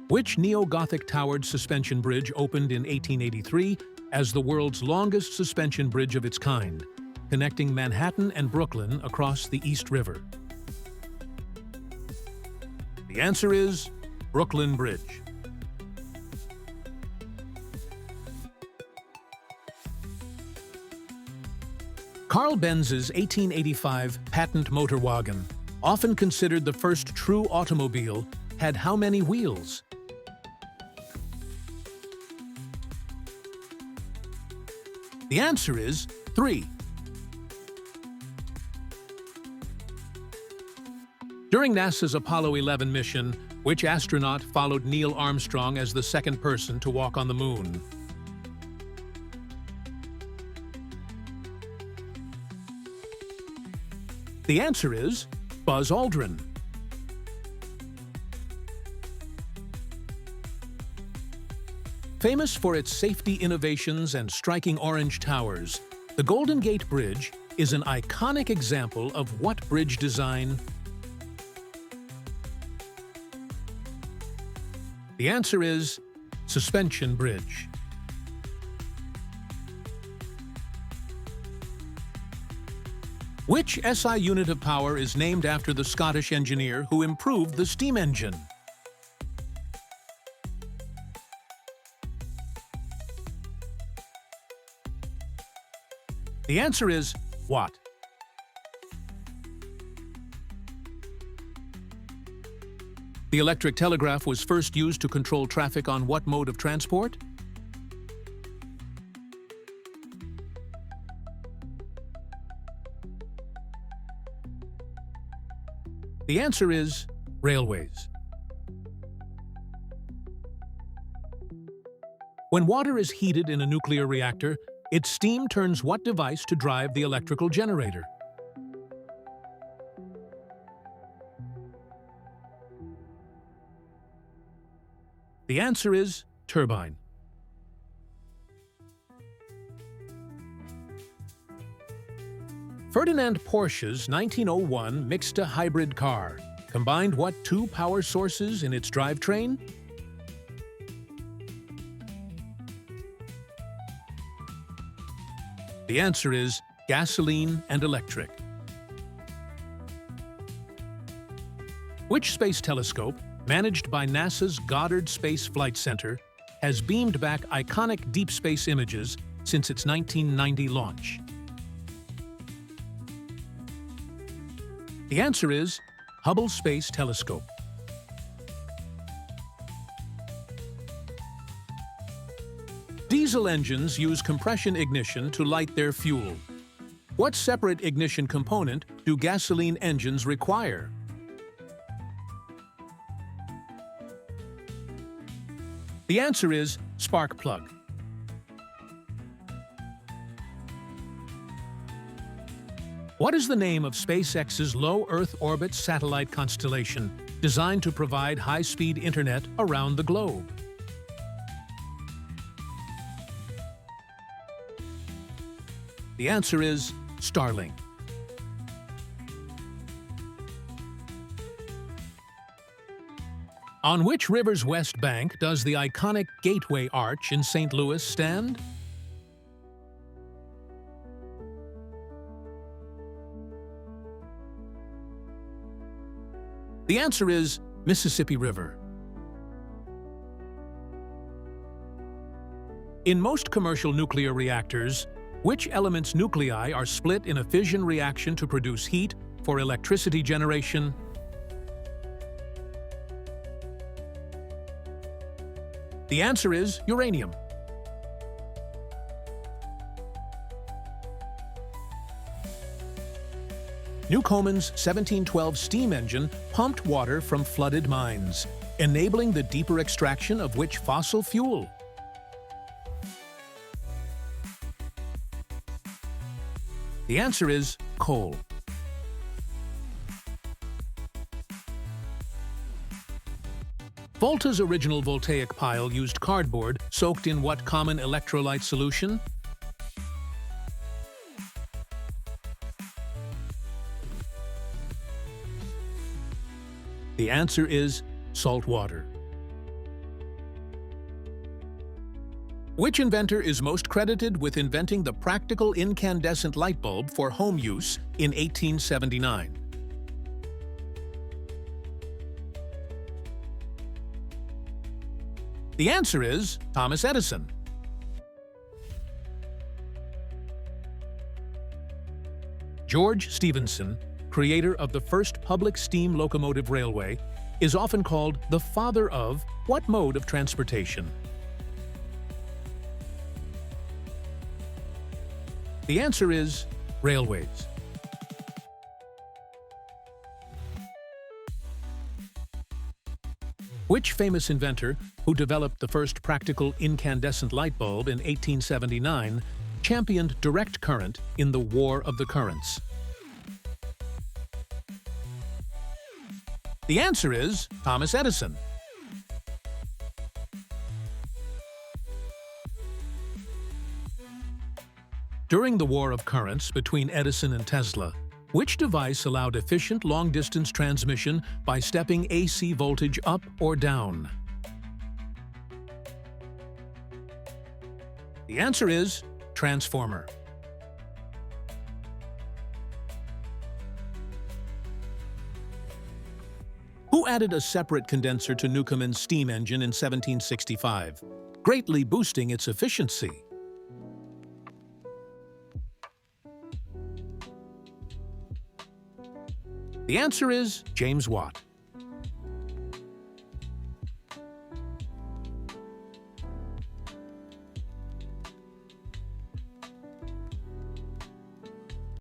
Which Neo-Gothic towered suspension bridge opened in 1883 as the world's longest suspension bridge of its kind, connecting Manhattan and Brooklyn across the East River? The answer is Brooklyn Bridge. Karl Benz's 1885 Patent-Motorwagen, often considered the first true automobile, had how many wheels? The answer is 3. During NASA's Apollo 11 mission, which astronaut followed Neil Armstrong as the second person to walk on the moon? The answer is Buzz Aldrin. Famous for its safety innovations and striking orange towers, the Golden Gate Bridge is an iconic example of what bridge design? The answer is suspension bridge. Which SI unit of power is named after the Scottish engineer who improved the steam engine? The answer is Watt. The electric telegraph was first used to control traffic on what mode of transport? The answer is railways. When water is heated in a nuclear reactor, its steam turns what device to drive the electrical generator? The answer is turbine. Ferdinand Porsche's 1901 Mixta hybrid car combined what two power sources in its drivetrain? The answer is gasoline and electric. Which space telescope, managed by NASA's Goddard Space Flight Center, has beamed back iconic deep space images since its 1990 launch? The answer is Hubble Space Telescope. Diesel engines use compression ignition to light their fuel. What separate ignition component do gasoline engines require? The answer is spark plug. What is the name of SpaceX's low Earth orbit satellite constellation designed to provide high-speed internet around the globe? The answer is Starlink. On which river's west bank does the iconic Gateway Arch in St. Louis stand? The answer is Mississippi River. In most commercial nuclear reactors, which element's nuclei are split in a fission reaction to produce heat for electricity generation? The answer is uranium. Newcomen's 1712 steam engine pumped water from flooded mines, enabling the deeper extraction of which fossil fuel? The answer is coal. Volta's original voltaic pile used cardboard soaked in what common electrolyte solution? The answer is salt water. Which inventor is most credited with inventing the practical incandescent light bulb for home use in 1879? The answer is Thomas Edison. George Stephenson, creator of the first public steam locomotive railway, is often called the father of what mode of transportation? The answer is railways. Which famous inventor, who developed the first practical incandescent light bulb in 1879, championed direct current in the War of the Currents? The answer is Thomas Edison. During the War of Currents between Edison and Tesla, which device allowed efficient long-distance transmission by stepping AC voltage up or down? The answer is transformer. Who added a separate condenser to Newcomen's steam engine in 1765, greatly boosting its efficiency? The answer is James Watt.